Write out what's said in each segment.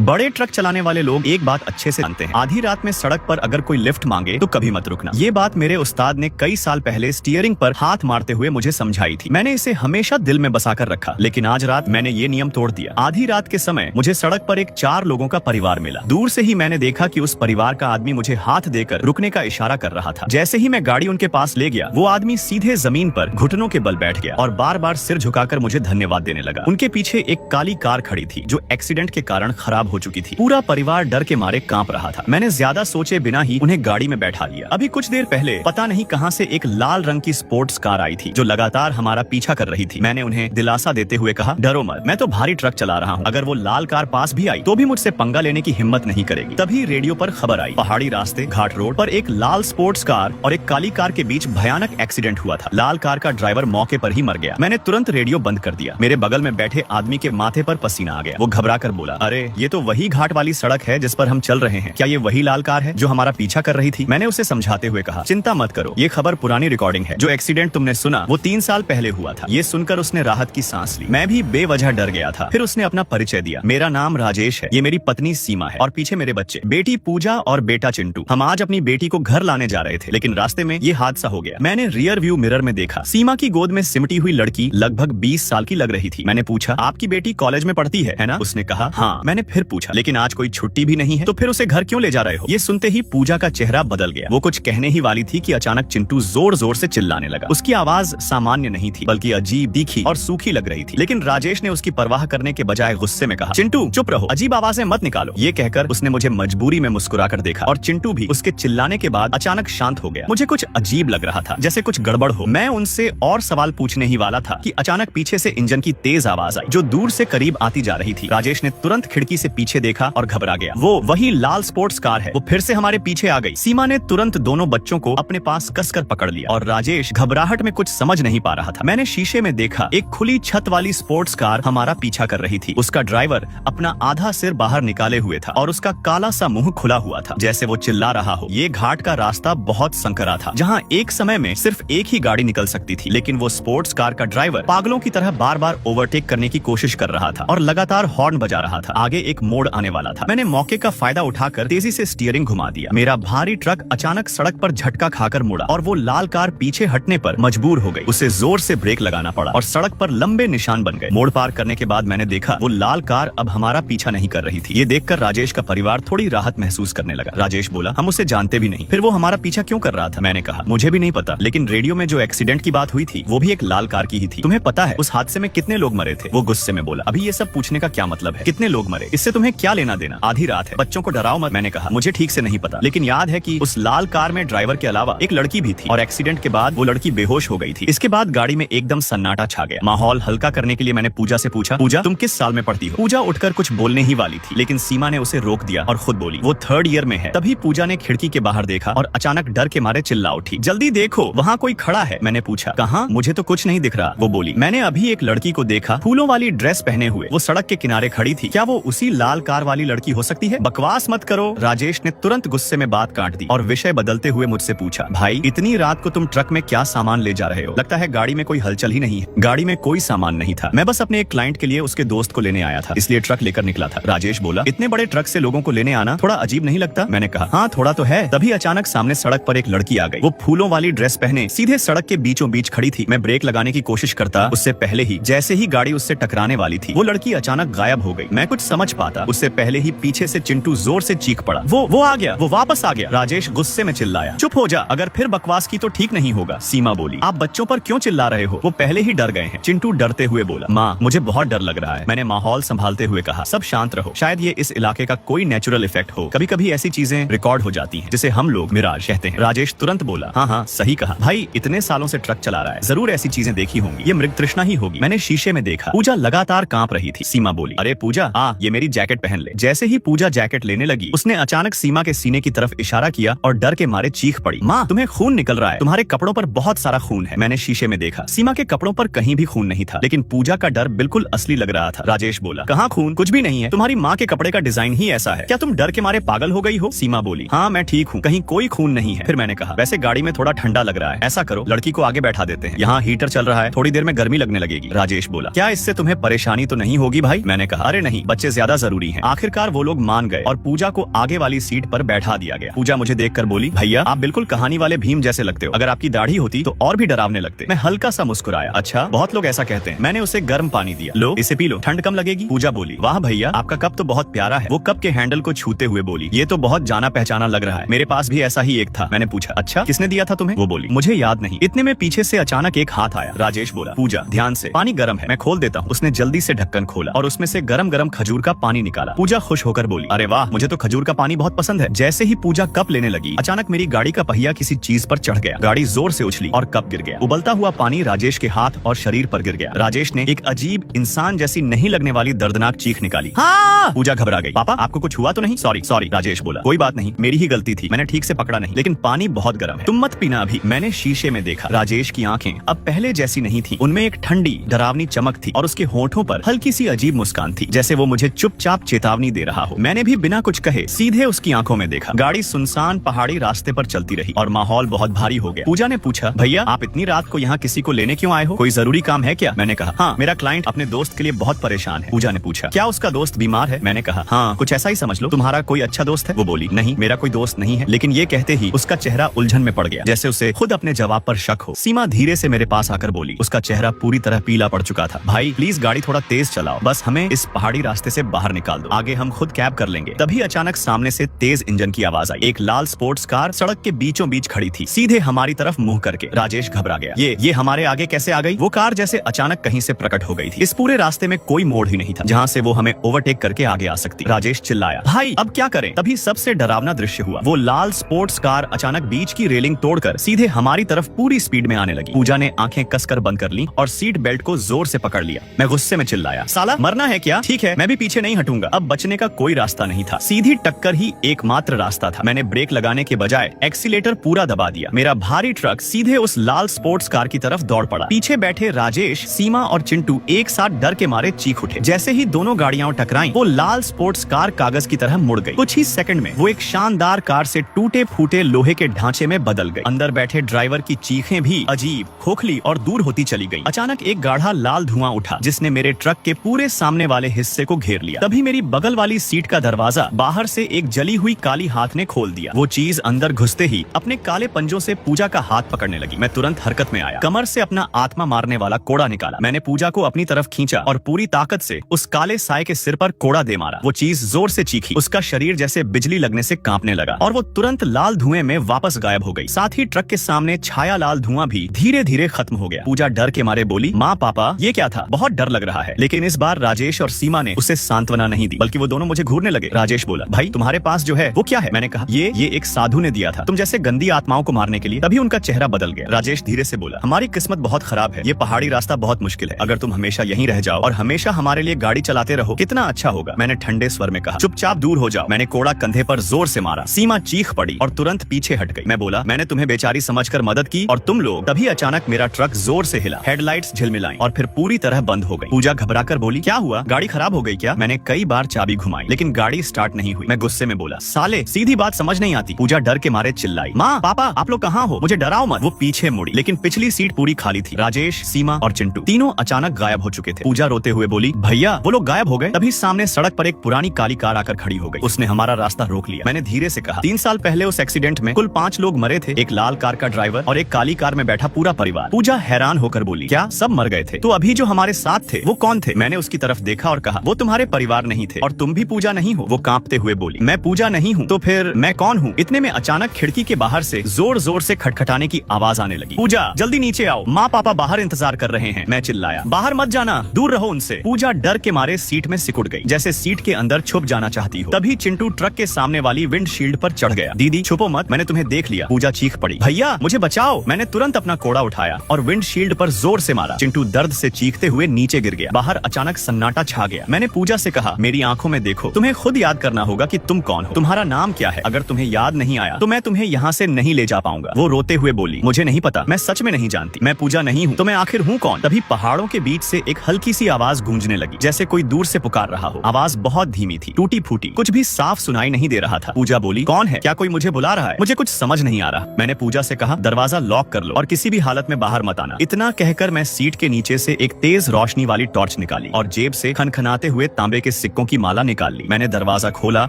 बड़े ट्रक चलाने वाले लोग एक बात अच्छे से जानते हैं, आधी रात में सड़क पर अगर कोई लिफ्ट मांगे तो कभी मत रुकना। ये बात मेरे उस्ताद ने कई साल पहले स्टीयरिंग पर हाथ मारते हुए मुझे समझाई थी। मैंने इसे हमेशा दिल में बसा कर रखा, लेकिन आज रात मैंने ये नियम तोड़ दिया। आधी रात के समय मुझे सड़क पर एक 4 लोगों का परिवार मिला। दूर से ही मैंने देखा कि उस परिवार का आदमी मुझे हाथ देकर रुकने का इशारा कर रहा था। जैसे ही मैं गाड़ी उनके पास ले गया, वो आदमी सीधे जमीन पर घुटनों के बल बैठ गया और बार बार सिर झुकाकर मुझे धन्यवाद देने लगा। उनके पीछे एक काली कार खड़ी थी जो एक्सीडेंट के कारण खराब हो चुकी थी। पूरा परिवार डर के मारे कांप रहा था। मैंने ज्यादा सोचे बिना ही उन्हें गाड़ी में बैठा लिया। अभी कुछ देर पहले पता नहीं कहां से एक लाल रंग की स्पोर्ट्स कार आई थी जो लगातार हमारा पीछा कर रही थी। मैंने उन्हें दिलासा देते हुए कहा, डरो मत, मैं तो भारी ट्रक चला रहा हूँ। अगर वो लाल कार पास भी आई तो भी मुझसे पंगा लेने की हिम्मत नहीं करेगी। तभी रेडियो पर खबर आई, पहाड़ी रास्ते घाट रोड पर एक लाल स्पोर्ट्स कार और एक काली कार के बीच भयानक एक्सीडेंट हुआ था। लाल कार का ड्राइवर मौके पर ही मर गया। मैंने तुरंत रेडियो बंद कर दिया। मेरे बगल में बैठे आदमी के माथे पर पसीना आ गया। वो घबरा कर बोला, अरे ये तो वही घाट वाली सड़क है जिस पर हम चल रहे हैं। क्या ये वही लाल कार है जो हमारा पीछा कर रही थी? मैंने उसे समझाते हुए कहा, चिंता मत करो, ये खबर पुरानी रिकॉर्डिंग है। जो एक्सीडेंट तुमने सुना वो 3 साल पहले हुआ था। ये सुनकर उसने राहत की सांस ली। मैं भी बेवजह डर गया था। फिर उसने अपना परिचय दिया, मेरा नाम राजेश है, ये मेरी पत्नी सीमा है और पीछे मेरे बच्चे, बेटी पूजा और बेटा चिंटू। हम आज अपनी बेटी को घर लाने जा रहे थे, लेकिन रास्ते में ये हादसा हो गया। मैंने रियर व्यू मिरर में देखा, सीमा की गोद में सिमटी हुई लड़की लगभग 20 साल की लग रही थी। मैंने पूछा, आपकी बेटी कॉलेज में पढ़ती है ना? उसने कहा, हाँ। मैंने फिर पूछा, लेकिन आज कोई छुट्टी भी नहीं है, तो फिर उसे घर क्यों ले जा रहे हो? ये सुनते ही पूजा का चेहरा बदल गया। वो कुछ कहने ही वाली थी कि अचानक चिंटू जोर जोर से चिल्लाने लगा। उसकी आवाज सामान्य नहीं थी, बल्कि अजीब, तीखी और सूखी लग रही थी। लेकिन राजेश ने उसकी परवाह करने के बजाय गुस्से में कहा, चिंटू चुप रहो, अजीब आवाजें मत निकालो। ये कहकर उसने मुझे मजबूरी में मुस्कुराकर देखा और चिंटू भी उसके चिल्लाने के बाद अचानक शांत हो गया। मुझे कुछ अजीब लग रहा था, जैसे कुछ गड़बड़ हो। मैं उनसे और सवाल पूछने ही वाला था कि अचानक पीछे से इंजन की तेज आवाज आई जो दूर से करीब आती जा रही थी। राजेश ने तुरंत खिड़की से पीछे देखा और घबरा गया। वो वही लाल स्पोर्ट्स कार है, वो फिर से हमारे पीछे आ गई। सीमा ने तुरंत दोनों बच्चों को अपने पास कसकर पकड़ लिया और राजेश घबराहट में कुछ समझ नहीं पा रहा था। मैंने शीशे में देखा, एक खुली छत वाली स्पोर्ट्स कार हमारा पीछा कर रही थी। उसका ड्राइवर अपना आधा सिर बाहर निकाले हुए था और उसका काला सा मुंह खुला हुआ था, जैसे वो चिल्ला रहा हो। ये घाट का रास्ता बहुत संकरा था, जहाँ एक समय में सिर्फ एक ही गाड़ी निकल सकती थी, लेकिन वो स्पोर्ट्स कार का ड्राइवर पागलों की तरह बार बार ओवरटेक करने की कोशिश कर रहा था और लगातार हॉर्न बजा रहा था। आगे एक मोड़ आने वाला था। मैंने मौके का फायदा उठाकर तेजी से स्टीयरिंग घुमा दिया। मेरा भारी ट्रक अचानक सड़क पर झटका खाकर मुड़ा और वो लाल कार पीछे हटने पर मजबूर हो गई। उसे जोर से ब्रेक लगाना पड़ा और सड़क पर लंबे निशान बन गए। मोड़ पार करने के बाद मैंने देखा वो लाल कार अब हमारा पीछा नहीं कर रही थी। ये देखकर राजेश का परिवार थोड़ी राहत महसूस करने लगा। राजेश बोला, हम उसे जानते भी नहीं, फिर वो हमारा पीछा क्यों कर रहा था? मैंने कहा, मुझे भी नहीं पता, लेकिन रेडियो में जो एक्सीडेंट की बात हुई थी वो भी एक लाल कार की ही थी। तुम्हें पता है उस हादसे में कितने लोग मरे थे? वो गुस्से में बोला, अभी ये सब पूछने का क्या मतलब है? कितने लोग मरे, इससे तुम्हें क्या लेना देना? आधी रात है, बच्चों को डराओ मत। मैंने कहा, मुझे ठीक से नहीं पता, लेकिन याद है कि उस लाल कार में ड्राइवर के अलावा एक लड़की भी थी और एक्सीडेंट के बाद वो लड़की बेहोश हो गई थी। इसके बाद गाड़ी में एकदम सन्नाटा छा गया। माहौल हल्का करने के लिए मैंने पूजा से पूछा, पूजा तुम किस साल में पढ़ती हो? पूजा उठकर कुछ बोलने ही वाली थी, लेकिन सीमा ने उसे रोक दिया और खुद बोली, वो 3rd ईयर में है। तभी पूजा ने खिड़की के बाहर देखा और अचानक डर के मारे चिल्ला उठी, जल्दी देखो वहाँ कोई खड़ा है। मैंने पूछा, कहाँ? मुझे तो कुछ नहीं दिख रहा। वो बोली, मैंने अभी एक लड़की को देखा, फूलों वाली ड्रेस पहने हुए, वो सड़क के किनारे खड़ी थी। क्या वो उसी लाल कार वाली लड़की हो सकती है? बकवास मत करो। राजेश ने तुरंत गुस्से में बात काट दी और विषय बदलते हुए मुझसे पूछा, भाई इतनी रात को तुम ट्रक में क्या सामान ले जा रहे हो? लगता है गाड़ी में कोई हलचल ही नहीं है। गाड़ी में कोई सामान नहीं था, मैं बस अपने एक क्लाइंट के लिए उसके दोस्त को लेने आया था, इसलिए ट्रक लेकर निकला था। राजेश बोला, इतने बड़े ट्रक से लोगों को लेने आना थोड़ा अजीब नहीं लगता? मैंने कहा, हाँ थोड़ा तो है। तभी अचानक सामने सड़क पर एक लड़की आ गई। वो फूलों वाली ड्रेस पहने सीधे सड़क के बीचों बीच खड़ी थी। मैं ब्रेक लगाने की कोशिश करता उससे पहले ही, जैसे ही गाड़ी उससे टकराने वाली थी, वो लड़की अचानक गायब हो गई। मैं कुछ समझ पाता उससे पहले ही पीछे से चिंटू जोर से चीख पड़ा, वो आ गया, वो वापस आ गया। राजेश गुस्से में चिल्लाया, चुप हो जा, अगर फिर बकवास की तो ठीक नहीं होगा। सीमा बोली, आप बच्चों पर क्यों चिल्ला रहे हो? वो पहले ही डर गए हैं। चिंटू डरते हुए बोला, माँ मुझे बहुत डर लग रहा है। मैंने माहौल संभालते हुए कहा, सब शांत रहो, शायद ये इस इलाके का कोई नेचुरल इफेक्ट हो। कभी कभी ऐसी चीजें रिकॉर्ड हो जाती हैं जिसे हम लोग मिराज कहते हैं। राजेश तुरंत बोला, हाँ हाँ सही कहा भाई, इतने सालों से ट्रक चला रहा है, जरूर ऐसी चीजें देखी होंगी, ये मृग तृष्णा ही होगी। मैंने शीशे में देखा, पूजा लगातार कांप रही थी। सीमा बोली, अरे पूजा आ, ये मेरी जैकेट पहन ले। जैसे ही पूजा जैकेट लेने लगी, उसने अचानक सीमा के सीने की तरफ इशारा किया और डर के मारे चीख पड़ी, माँ तुम्हें खून निकल रहा है, तुम्हारे कपड़ों पर बहुत सारा खून है। मैंने शीशे में देखा, सीमा के कपड़ों पर कहीं भी खून नहीं था, लेकिन पूजा का डर बिल्कुल असली लग रहा था। राजेश बोला, कहाँ खून? कुछ भी नहीं है, तुम्हारी माँ के कपड़े का डिजाइन ही ऐसा है, क्या तुम डर के मारे पागल हो गई हो? सीमा बोली, हाँ मैं ठीक हूँ, कहीं कोई खून नहीं है। फिर मैंने कहा, वैसे गाड़ी में थोड़ा ठंडा लग रहा है, ऐसा करो लड़की को आगे बैठा देते हैं, यहाँ हीटर चल रहा है, थोड़ी देर में गर्मी लगने लगेगी। राजेश बोला, क्या इससे तुम्हें परेशानी तो नहीं होगी भाई? मैंने कहा, अरे नहीं, बच्चे ज्यादा जरूरी है। आखिरकार वो लोग मान गए और पूजा को आगे वाली सीट पर बैठा दिया गया। पूजा मुझे देखकर बोली, भैया आप बिल्कुल कहानी वाले भीम जैसे लगते हो, अगर आपकी दाढ़ी होती तो और भी डरावने लगते। मैं हल्का सा मुस्कुराया, अच्छा बहुत लोग ऐसा कहते हैं। मैंने उसे गर्म पानी दिया, लो इसे पी लो, ठंड कम लगेगी। पूजा बोली, वाह भैया आपका कप तो बहुत प्यारा है। वो कप के हैंडल को छूते हुए बोली, ये तो बहुत जाना पहचाना लग रहा है, मेरे पास भी ऐसा ही एक था। मैंने पूछा, अच्छा किसने दिया था तुम्हें? वो बोली, मुझे याद नहीं। इतने में पीछे से अचानक एक हाथ आया। राजेश बोला, पूजा ध्यान से, पानी गर्म है, मैं खोल देता हूँ। उसने जल्दी से ढक्कन खोला और उसमें से गरम गरम खजूर का पानी निकाला। पूजा खुश होकर बोली, अरे वाह मुझे तो खजूर का पानी बहुत पसंद है। जैसे ही पूजा कप लेने लगी, अचानक मेरी गाड़ी का पहिया किसी चीज पर चढ़ गया। गाड़ी जोर से उछली और कप गिर गया। उबलता हुआ पानी राजेश के हाथ और शरीर पर गिर गया। राजेश ने एक अजीब इंसान जैसी नहीं लगने वाली दर्दनाक चीख निकाली। हाँ! पूजा घबरा गई। पापा आपको कुछ हुआ तो नहीं? सॉरी सॉरी, राजेश बोला, कोई बात नहीं, मेरी ही गलती थी, मैंने ठीक से पकड़ा नहीं, लेकिन पानी बहुत गर्म है, तुम मत पीना अभी। मैंने शीशे में देखा, राजेश की आंखें अब पहले जैसी नहीं थी, उनमें एक ठंडी डरावनी चमक थी और उसके होठों पर हल्की सी अजीब मुस्कान थी, जैसे वो मुझे चुपचाप चेतावनी दे रहा हो। मैंने भी बिना कुछ कहे सीधे उसकी आंखों में देखा। गाड़ी सुनसान पहाड़ी रास्ते पर चलती रही और माहौल बहुत भारी हो गया। पूजा ने पूछा, भैया आप इतनी रात को यहाँ किसी को लेने क्यों आए हो? कोई जरूरी काम है क्या? मैंने कहा, हाँ मेरा क्लाइंट अपने दोस्त के लिए बहुत परेशान है। पूजा ने पूछा, क्या उसका दोस्त बीमार है? मैंने कहा, हाँ कुछ ऐसा ही समझ लो। तुम्हारा कोई अच्छा दोस्त है? वो बोली, नहीं मेरा कोई दोस्त नहीं है। लेकिन ये कहते ही उसका चेहरा उलझन में पड़ गया, जैसे उसे खुद अपने जवाब पर शक हो। सीमा धीरे से मेरे पास आकर बोली, उसका चेहरा पूरी तरह पीला पड़ चुका था। भाई प्लीज गाड़ी थोड़ा तेज चलाओ, बस हमें इस पहाड़ी रास्ते से बाहर निकाल दो, आगे हम खुद कैब कर लेंगे। तभी अचानक सामने से तेज इंजन की आवाज आई। एक लाल स्पोर्ट्स कार सड़क के बीचों बीच खड़ी थी, सीधे हमारी तरफ मुंह करके। राजेश घबरा गया, ये हमारे आगे कैसे आ गई? वो कार जैसे अचानक कहीं से प्रकट हो गई थी। इस पूरे रास्ते में कोई मोड़ ही नहीं था जहाँ से वो हमें ओवरटेक करके आगे आ सकती। राजेश चिल्लाया, भाई अब क्या करें? तभी सबसे डरावना दृश्य हुआ। वो लाल स्पोर्ट्स कार अचानक बीच की रेलिंग तोड़कर सीधे हमारी तरफ पूरी स्पीड में आने लगी। पूजा ने आंखें कसकर बंद कर ली और सीट बेल्ट को जोर से पकड़ लिया। मैं गुस्से में चिल्लाया, साला मरना है क्या? ठीक है मैं भी पीछे नहीं हटूंगा। अब बचने का कोई रास्ता नहीं था, सीधी टक्कर ही एकमात्र रास्ता था। मैंने ब्रेक लगाने के बजाय एक्सीलेटर पूरा दबा दिया। मेरा भारी ट्रक सीधे उस लाल स्पोर्ट्स कार की तरफ दौड़ पड़ा। पीछे बैठे राजेश, सीमा और चिंटू एक साथ डर के मारे चीख उठे। जैसे ही दोनों गाड़ियां टकराईं, वो लाल स्पोर्ट्स कार कागज की तरह मुड़ गई। कुछ ही सेकंड में वो एक शानदार कार से टूटे फूटे लोहे के ढांचे में बदल गई। अंदर बैठे ड्राइवर की चीखें भी अजीब, खोखली और दूर होती चली गई। अचानक एक गाढ़ा लाल धुआं उठा जिसने मेरे ट्रक के पूरे सामने वाले हिस्से को घेर लिया। तभी मेरी बगल वाली सीट का दरवाजा बाहर से एक जली हुई काली हाथ ने खोल दिया। वो चीज अंदर घुसते ही अपने काले पंजों से पूजा का हाथ पकड़ने लगी। मैं तुरंत हरकत में आया, कमर से अपना आत्मा मारने वाला कोड़ा निकाला। मैंने पूजा को अपनी तरफ खींचा और पूरी ताकत से उस काले साए के सिर पर कोड़ा दे मारा। वो चीज जोर से चीखी, उसका शरीर जैसे बिजली लगने से कांपने लगा और वो तुरंत लाल धुएं में वापस गायब हो गई। साथ ही ट्रक के सामने छाया लाल धुआं भी धीरे धीरे खत्म हो गया। पूजा डर के मारे बोली, माँ पापा ये क्या था? बहुत डर लग रहा है। लेकिन इस बार राजेश और सीमा ने उसे सांत्वना नहीं दी, बल्कि वो दोनों मुझे घूरने लगे। राजेश बोला, भाई तुम्हारे पास जो है वो क्या है? मैंने कहा, ये एक साधु ने दिया था तुम जैसे गंदी आत्माओं को मारने के लिए। तभी उनका चेहरा बदल गया। राजेश धीरे से बोला, हमारी किस्मत बहुत खराब है, ये पहाड़ी रास्ता बहुत मुश्किल है। अगर तुम हमेशा यहीं रह जाओ और हमेशा हमारे लिए गाड़ी चलाते रहो कितना अच्छा होगा। मैंने ठंडे स्वर में कहा, चुपचाप दूर हो जाओ। मैंने कोड़ा कंधे पर जोर से मारा। सीमा चीख पड़ी और तुरंत पीछे हट गई। मैं बोला, मैंने तुम्हें बेचारी समझकर मदद की और तुम लोग। तभी अचानक मेरा ट्रक जोर से हिला, हेडलाइट्स झिलमिलाई और फिर पूरी तरह बंद हो गई। पूजा घबराकर बोली, क्या हुआ? गाड़ी खराब हो गई क्या? मैंने कई बार चाबी घुमाई लेकिन गाड़ी स्टार्ट नहीं हुई। मैं गुस्से में बोला, साले सीधी बात समझ नहीं आती। पूजा डर के मारे चिल्लाई, माँ पापा आप लोग कहाँ हो? मुझे डराओ मत। वो पीछे मुड़ी लेकिन पिछली सीट पूरी खाली थी। राजेश, सीमा और चिंटू तीनों अचानक गायब हो चुके थे। पूजा रोते हुए बोली, भैया वो लोग गायब हो गए। तभी सामने सड़क पर एक पुरानी काली कार आकर खड़ी हो गई। उसने हमारा रास्ता रोक लिया। मैंने धीरे से कहा, 3 साल पहले उस एक्सीडेंट में कुल 5 लोग मरे थे, एक लाल कार का ड्राइवर और एक काली कार में बैठा पूरा परिवार। पूजा हैरान होकर बोली, क्या सब मर गए थे? तो अभी जो हमारे साथ थे वो कौन थे? मैंने उसकी तरफ देखा और कहा, वो तुम्हारे परिवार नहीं थे और तुम भी पूजा नहीं हो। वो कांपते हुए बोली, मैं पूजा नहीं हूँ। तो फिर मैं कौन हूँ? इतने में अचानक खिड़की के बाहर से जोर जोर से खटखटाने की आवाज आने लगी। पूजा जल्दी नीचे आओ, माँ पापा बाहर इंतजार कर रहे हैं। मैं चिल्लाया, बाहर मत जाना, दूर रहो उनसे। पूजा डर के मारे सीट में सिकुड़ गई, जैसे सीट के अंदर छुप जाना चाहती हो। तभी चिंटू ट्रक के सामने वाली विंडशील्ड पर चढ़ गया। दीदी छुपो मत, मैंने तुम्हें देख लिया। पूजा चीख पड़ी, भैया मुझे बचाओ। मैंने तुरंत अपना कोड़ा उठाया और विंडशील्ड पर जोर से मारा। चिंटू दर्द से चीखते हुए नीचे गिर गया। बाहर अचानक सन्नाटा छा गया। मैंने पूजा से कहा, मेरी आंखों में देखो, तुम्हें खुद याद करना होगा कि तुम कौन हो, तुम्हारा नाम क्या है। अगर तुम्हें याद नहीं आया तो मैं तुम्हें यहाँ से नहीं ले जा पाऊंगा। वो रोते हुए बोली, मुझे नहीं पता, मैं सच में नहीं जानती, मैं पूजा नहीं हूँ। तो मैं आखिर हूँ कौन? तभी पहाड़ों के बीच से एक हल्की सी आवाज गूंजने लगी, जैसे कोई दूर से पुकार रहा हो। आवाज बहुत धीमी थी, टूटी फूटी, कुछ भी साफ सुनाई नहीं दे रहा था। पूजा बोली, कौन है? क्या कोई मुझे बुला रहा है? मुझे कुछ समझ नहीं आ रहा। मैंने पूजा से कहा, दरवाजा लॉक कर लो और किसी भी हालत में बाहर मत आना। इतना कहकर मैं सीट के नीचे से एक तेज रोशनी वाली टॉर्च निकाली और जेब से खनखनाते हुए तांबे के सिक्कों की माला निकाल ली। मैंने दरवाजा खोला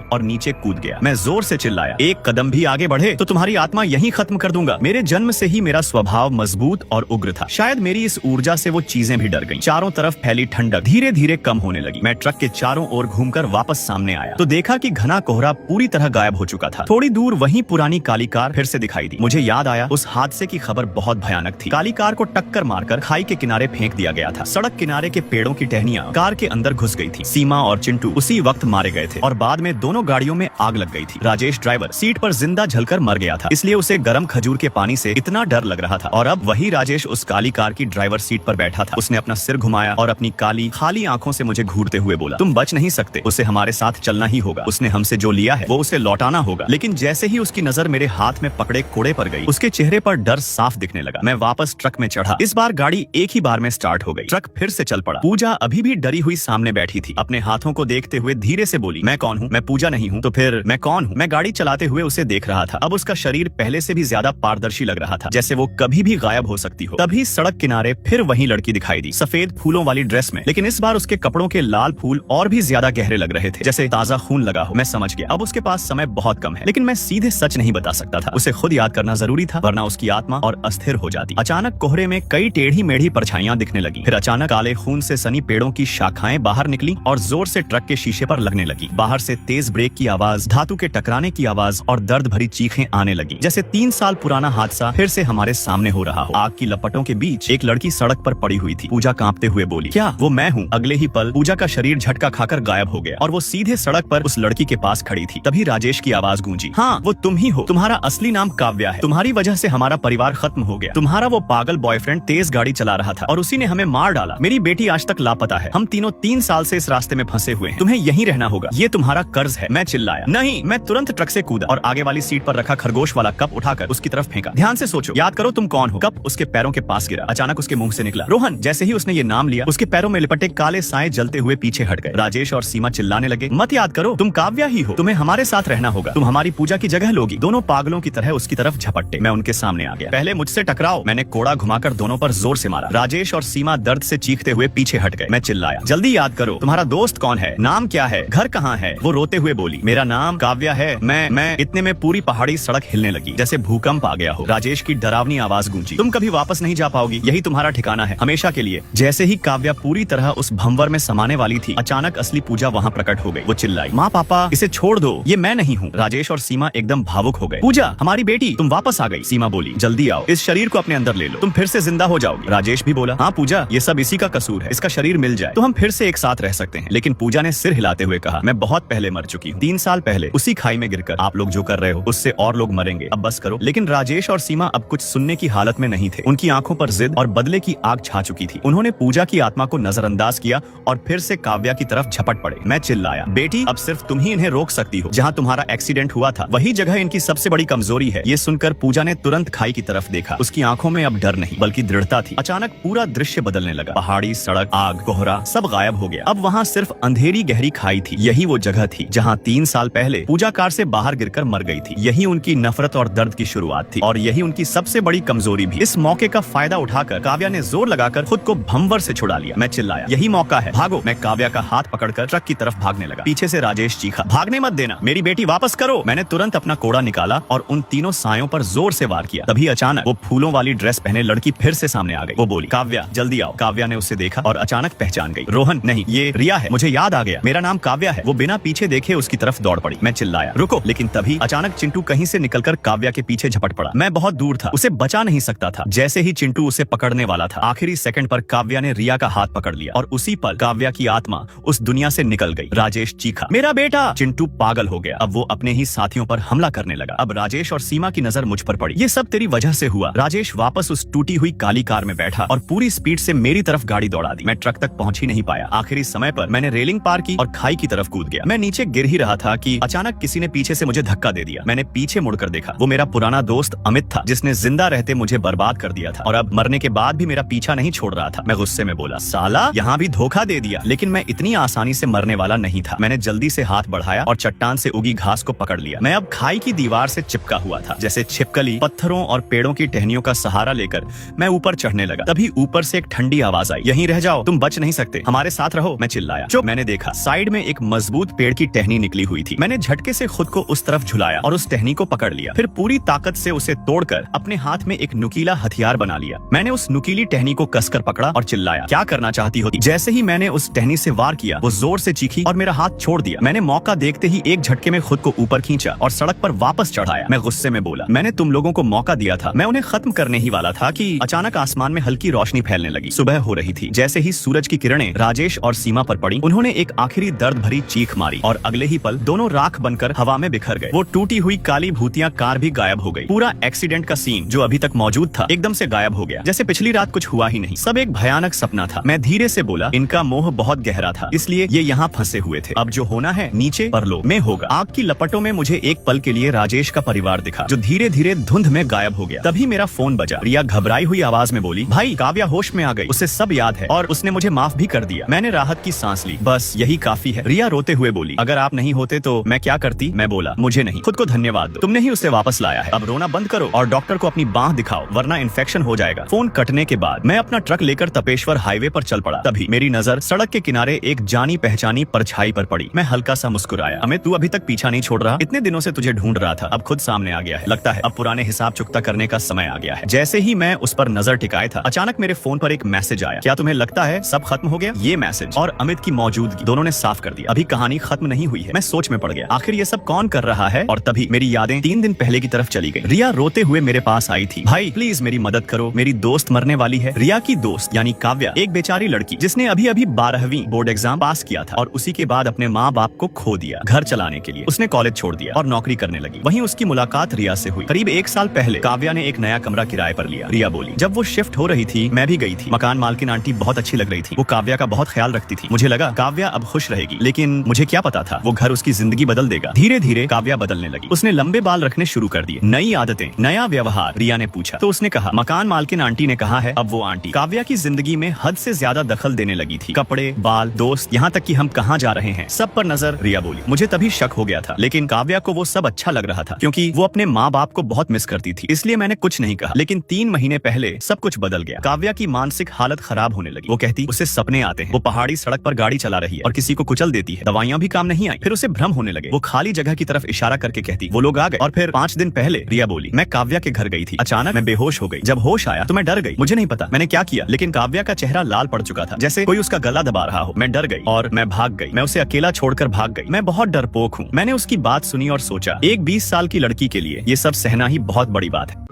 और नीचे कूद गया। मैं जोर से चिल्लाया, एक कदम भी आगे बढ़े तो तुम्हारी आत्मा यहीं खत्म कर दूंगा। मेरे जन्म से ही मेरा स्वभाव मजबूत और उग्र था। शायद मेरी इस ऊर्जा से वो चीजें भी डर गईं। चारों तरफ फैली ठंडक धीरे धीरे कम होने लगी। मैं ट्रक के चारों ओर घूमकर वापस सामने आया तो देखा कि घना कोहरा पूरी तरह गायब हो चुका था। थोड़ी दूर वहीं पुरानी काली कार फिर से दिखाई दी। मुझे याद आया उस हादसे की खबर बहुत भयानक थी। काली कार को टक्कर मारकर खाई के किनारे फेंक दिया गया था। सड़क किनारे के पेड़ों की टहनियां कार के अंदर घुस गई थी। सीमा और चिंटू उसी वक्त मारे गए थे और बाद में दोनों गाड़ियों में आग लग गई थी। राजेश ड्राइवर सीट पर जिंदा जलकर मर गया था, इसलिए उसे गर्म खजूर के पानी से इतना डर लग रहा था। और अब वही राजेश उस काली कार की ड्राइवर सीट पर बैठा था। उसने अपना सिर घुमाया और अपनी काली खाली आंखों से मुझे घूरते हुए बोला, तुम बच नहीं सकते, उसे हमारे साथ चलना ही होगा। उसने हमसे जो लिया है वो उसे लौटाना होगा। लेकिन जैसे ही उसकी नजर मेरे हाथ में पकड़े कोड़े पर गई, उसके चेहरे पर डर साफ दिखने लगा। मैं वापस ट्रक में चढ़ा। इस बार गाड़ी एक ही बार में स्टार्ट हो गई। ट्रक फिर से चल पड़ा। पूजा अभी भी डरी हुई सामने बैठी थी। अपने हाथों को देखते हुए धीरे से बोली, मैं कौन हूँ? मैं पूजा नहीं हूँ तो फिर मैं कौन हूँ? मैं गाड़ी चलाते हुए उसे देख रहा था। अब उसका शरीर पहले से भी ज्यादा पारदर्शी लग रहा था, जैसे वो कभी भी गायब हो सकती हो। तभी सड़क किनारे फिर वही लड़की दिखाई दी, सफेद फूलों वाली ड्रेस में। लेकिन इस बार उसके कपड़ों के लाल फूल और भी ज्यादा गहरे लग रहे थे, जैसे ताजा खून लगा हो। मैं समझ गया अब उसके पास समय बहुत कम है, लेकिन मैं सीधे सच नहीं बता सकता था। उसे खुद याद करना जरूरी था, वरना उसकी आत्मा और अस्थिर हो जाती। अचानक कोहरे में कई टेढ़ी मेढ़ी परछाइयां दिखने लगी। फिर अचानक काले खून से सनी पेड़ों की शाखाएं बाहर निकली और जोर से ट्रक के शीशे पर लगने लगी। बाहर से तेज ब्रेक की आवाज, धातु के टकराने की आवाज और दर्द भरी चीखें आने लगी, जैसे 3 साल पुराना हादसा फिर से हमारे सामने हो रहा हो। आग की लपटों के बीच एक लड़की सड़क पर पड़ी हुई थी। पूजा कांपते हुए बोली, क्या वो मैं हूँ? अगले ही पल पूजा का शरीर झटका खाकर गायब हो गया और वो सीधे सड़क पर उस लड़की के पास खड़ी थी। तभी राजेश की आवाज गूंजी, हाँ वो तुम ही हो। तुम्हारा असली नाम काव्या है। तुम्हारी वजह से हमारा परिवार खत्म हो गया। तुम्हारा वो पागल बॉयफ्रेंड तेज गाड़ी चला रहा था और उसी ने हमें मार डाला। मेरी बेटी आज तक लापता है। हम तीनों 3 साल से इस रास्ते में फंसे हुए हैं। तुम्हें यहीं रहना होगा, ये तुम्हारा कर्ज है। मैं चिल्लाया। नहीं। मैं तुरंत ट्रक से कूदा और आगे वाली सीट पर रखा खरगोश वाला कप उठाकर उसकी तरफ फेंका। ध्यान से सोचो, याद करो तुम कौन हो। कप उसके पैरों के पास गिरा। अचानक उसके मुंह से निकला, रोहन। जैसे ही उसने ये नाम लिया, उसके पैरों में लिपटे काले साए जलते हुए पीछे हट गए। राजेश और सीमा चिल्लाने लगे, मत याद करो, तुम काव्या ही हो। तुम्हें हमारे साथ रहना होगा। तुम हमारी पूजा की जगह लोगी। दोनों पागलों की तरह उसकी तरफ झपट्टे। मैं उनके सामने आ गया। पहले मुझसे टकराओ। मैंने कोड़ा घुमाकर दोनों पर जोर से मारा। राजेश और सीमा दर्द से चीखते हुए पीछे हट गए। मैं चिल्लाया, जल्दी याद करो, तुम्हारा दोस्त कौन है? नाम क्या है? घर कहाँ है? वो रोते हुए बोली, मेरा नाम काव्या है। मैं इतने में पूरी पहाड़ी सड़क हिलने लगी, जैसे भूकंप आ गया हो। राजेश की डरावनी आवाज गूंजी, तुम कभी वापस नहीं जा पाओगी। यही तुम्हारा ठिकाना है, हमेशा के लिए। जैसे ही काव्या पूरी तरह उस भंवर में समाने वाली थी, अचानक असली पूजा वहाँ प्रकट हो गई। वो चिल्लाई, माँ पापा इसे छोड़ दो, ये मैं नहीं हूँ। राजेश और सीमा एकदम भावुक हो गए। पूजा हमारी बेटी, तुम वापस आ गई। सीमा बोली, जल्दी आओ, इस शरीर को अपने अंदर ले लो, तुम फिर से जिंदा हो जाओगी। राजेश भी बोला, हाँ पूजा, ये सब इसी का कसूर है। इसका शरीर मिल जाए तो हम फिर से एक साथ रह सकते हैं। लेकिन पूजा ने सिर हिलाते हुए कहा, मैं बहुत पहले मर चुकी हूँ। 3 साल पहले उसी खाई में गिरकर। आप लोग जो कर रहे हो उससे और लोग मरेंगे, अब बस करो। लेकिन राजेश और सीमा अब कुछ सुनने की हालत में नहीं थे। उनकी आंखों पर जिद और बदले की आग छा चुकी थी। उन्होंने पूजा की आत्मा को नजरअंदाज किया और फिर से काव्या की तरफ झपट पड़े। मैं चिल्लाया, बेटी अब सिर्फ तुम ही इन्हें रोक सकती हो। जहाँ तुम्हारा एक्सीडेंट हुआ था वही जगह इनकी सबसे बड़ी कमजोरी है। ये सुनकर पूजा ने तुरंत खाई की तरफ देखा। उसकी आंखों में अब डर नहीं बल्कि दृढ़ता थी। अचानक पूरा दृश्य बदलने लगा। पहाड़ी, सड़क, आग, कोहरा सब गायब हो गया। अब वहाँ सिर्फ अंधेरी गहरी खाई थी। यही वो जगह थी जहाँ 3 साल पहले पूजा कार से बाहर गिरकर मर गई थी। यही उनकी नफरत और दर्द की शुरुआत थी और यही उनकी सबसे बड़ी कमजोरी भी। इस मौके का फायदा उठाकर काव्या ने जोर लगाकर खुद को भंवर से छुड़ा लिया। मैं चिल्लाया, यही मौका है, भागो। मैं काव्या का हाथ पकड़कर ट्रक की तरफ भागने लगा। पीछे से राजेश चीखा, भागने मत देना, मेरी बेटी वापस करो। मैंने तुरंत अपना कोड़ा निकाला और उन तीनों सायों पर जोर से वार किया। तभी अचानक वो फूलों वाली ड्रेस पहने लड़की फिर से सामने आ गई। वो बोली, काव्या जल्दी आओ। काव्या ने उसे देखा और अचानक पहचान गई। रोहन नहीं, ये रिया है, मुझे याद आ गया, मेरा नाम काव्या है। वो बिना पीछे देखे उसकी तरफ दौड़ पड़ी। मैं चिल्लाया, रुको। लेकिन तभी अचानक चिंटू कहीं से निकलकर काव्या के पीछे झपट पड़ा। मैं बहुत दूर था, उसे बचा नहीं सकता था। जैसे ही चिंटू उसे पकड़ने वाला था, आखिरी सेकंड पर काव्या ने रिया का हाथ पकड़ लिया और उसी पल काव्या की आत्मा उस दुनिया से निकल गई। राजेश चीखा, मेरा बेटा। चिंटू पागल हो गया। अब वो अपने ही साथियों पर हमला करने लगा। अब राजेश और सीमा की नजर मुझ पर पड़ी। ये सब तेरी वजह से हुआ। राजेश वापस उस टूटी हुई काली कार में बैठा और पूरी स्पीड से मेरी तरफ गाड़ी दौड़ा दी। मैं ट्रक तक पहुंच ही नहीं पाया। आखिरी समय पर मैंने रेलिंग पार की और खाई की तरफ कूद गया। मैं नीचे गिर ही रहा था कि अचानक किसी ने पीछे से मुझे धक्का दे दिया। मैंने पीछे मुड़कर देखा। वो मेरा पुराना दोस्त अमित था, जिसने जिंदा रहते मुझे बर्बाद कर दिया था और अब मरने के बाद भी मेरा पीछा नहीं छोड़ रहा था। मैं गुस्से में बोला, साला यहाँ भी धोखा दे दिया। लेकिन मैं इतनी आसानी से मरने वाला नहीं था। मैंने जल्दी से हाथ बढ़ाया और चट्टान से उगी घास को पकड़ लिया। मैं अब खाई की दीवार से चिपका हुआ था। जैसे छिपकली पत्थरों और पेड़ों की टहनियों का सहारा लेकर मैं ऊपर चढ़ने लगा। तभी ऊपर से एक ठंडी आवाज आई, यहीं रह जाओ, तुम बच नहीं सकते, हमारे साथ रहो। मैं चिल्लाया, चुप, मैंने देखा साइड में एक मजबूत पेड़ की टहनी निकली हुई थी। मैंने झटके से खुद को उस तरफ झुलाया और उस टहनी को पकड़ लिया, फिर पूरी ताकत से उसे तोड़कर अपने हाथ में एक नुकीला हथियार बना लिया। मैंने उस नुकीली टहनी को कसकर पकड़ा और चिल्लाया, क्या करना चाहती होती? जैसे ही मैंने उस टहनी से वार किया, वो जोर से चीखी और मेरा हाथ छोड़ दिया। मैंने मौका देखते ही एक झटके में खुद को ऊपर खींचा और सड़क पर वापस चढ़ाया। मैं गुस्से में बोला, मैंने तुम लोगों को मौका दिया था, मैं उन्हें खत्म करने ही वाला था कि अचानक आसमान में हल्की रोशनी फैलने लगी। सुबह हो रही थी। जैसे ही सूरज की किरणें राजेश और सीमा पर पड़ी, उन्होंने एक आखिरी दर्द भरी चीख मारी और अगले ही पल दोनों राख बनकर हवा में बिखर गए। वो टूटी हुई काली भूतिया कार भी गायब हो गई। पूरा एक्सीडेंट का सीन जो अभी तक मौजूद था एकदम से गायब हो गया, जैसे पिछली रात कुछ हुआ ही नहीं। सब एक भयानक सपना था। मैं धीरे से बोला, इनका मोह बहुत गहरा था, इसलिए ये यहाँ फंसे हुए थे। अब जो होना है नीचे परलोक में होगा। आग की लपटों में मुझे एक पल के लिए राजेश का परिवार दिखा, जो धीरे धीरे धुंध में गायब हो गया। तभी मेरा फोन बजा। रिया घबराई हुई आवाज में बोली, भाई काव्या होश में आ गई, उसे सब याद है और उसने मुझे माफ भी कर दिया। मैंने राहत की सांस ली, बस यही काफी है। रिया रोते हुए बोली, अगर आप नहीं होते तो मैं क्या करती? मैं बोला, मुझे नहीं, खुद को धन्यवाद दो, तुमने ही उसे वापस लाया है। अब रोना बंद करो और डॉक्टर को अपनी बांह दिखाओ, वरना इन्फेक्शन हो जाएगा। फोन कटने के बाद मैं अपना ट्रक लेकर तपेश्वर हाईवे पर चल पड़ा। तभी मेरी नजर सड़क के किनारे एक जानी पहचानी परछाई पर पड़ी। मैं हल्का सा मुस्कुराया। अमित, तू अभी तक पीछा नहीं छोड़ रहा? इतने दिनों से तुझे ढूंढ रहा था, अब खुद सामने आ गया है। लगता है अब पुराने हिसाब चुकता करने का समय आ गया है। जैसे ही मैं उस पर नजर टिकाया था, अचानक मेरे फोन पर एक मैसेज आया। क्या तुम्हें लगता है सब खत्म हो गया? ये मैसेज और अमित की मौजूदगी दोनों ने साफ कर दिया, अभी कहानी खत्म नहीं हुई है। मैं सोच में पड़ गया, आखिर ये सब कौन कर रहा है? और तभी मेरी यादें 3 दिन पहले की तरफ चली गई। रिया रोते हुए मेरे पास आई थी। भाई प्लीज मेरी मदद करो, मेरी दोस्त मरने वाली है। रिया की दोस्त यानी काव्या, एक बेचारी लड़की जिसने अभी अभी 12वीं बोर्ड एग्जाम पास किया था और उसी के बाद अपने माँ बाप को खो दिया। घर चलाने के लिए उसने कॉलेज छोड़ दिया और नौकरी करने लगी। वहीं उसकी मुलाकात रिया से हुई। करीब 1 साल पहले काव्या ने एक नया कमरा किराए पर लिया। रिया बोली, जब वो शिफ्ट हो रही थी मैं भी गई थी। मकान मालकिन आंटी बहुत अच्छी लग रही थी, वो काव्या का बहुत ख्याल रखती थी। मुझे लगा काव्या अब खुश रहेगी, लेकिन मुझे क्या पता था वो घर उसकी जिंदगी बदल देगा। धीरे धीरे काव्या बदलने लगी। उसने लंबे बाल रखने शुरू कर दिए। नई आदतें, नया व्यवहार। रिया ने पूछा तो उसने कहा, मकान मालकिन आंटी ने कहा है। अब वो आंटी काव्या की जिंदगी में हद से ज्यादा दखल देने लगी थी। कपड़े, बाल, दोस्त, यहाँ तक कि हम कहाँ जा रहे हैं सब पर नजर। रिया बोली, मुझे तभी शक हो गया था, लेकिन काव्या को वो सब अच्छा लग रहा था क्योंकि वो अपने माँ बाप को बहुत मिस करती थी, इसलिए मैंने कुछ नहीं कहा। लेकिन 3 महीने पहले सब कुछ बदल गया। काव्या की मानसिक हालत खराब होने लगी। वो कहती उसे सपने आते हैं, वो पहाड़ी सड़क पर गाड़ी चला रही है और किसी को कुचल देती है। दवाइयाँ भी काम नहीं आई। फिर उसे भ्रम होने लगे। वो खाली जगह की तरफ इशारा करके कहती वो लोग आ गए। और फिर 5 दिन पहले रिया बोली, मैं काव्या के घर गई थी, अचानक मैं बेहोश हो गई। जब होश आया तो मैं डर गई। मुझे नहीं पता मैंने क्या किया, लेकिन काव्या का चेहरा लाल पड़ चुका था, जैसे कोई उसका गला दबा रहा हो। मैं डर गई और मैं भाग गई। मैं उसे अकेला छोड़कर भाग गई। मैं बहुत डरपोक हूँ। मैंने उसकी बात सुनी और सोचा, एक 20 साल की लड़की के लिए ये सब सहना ही बहुत बड़ी बात है।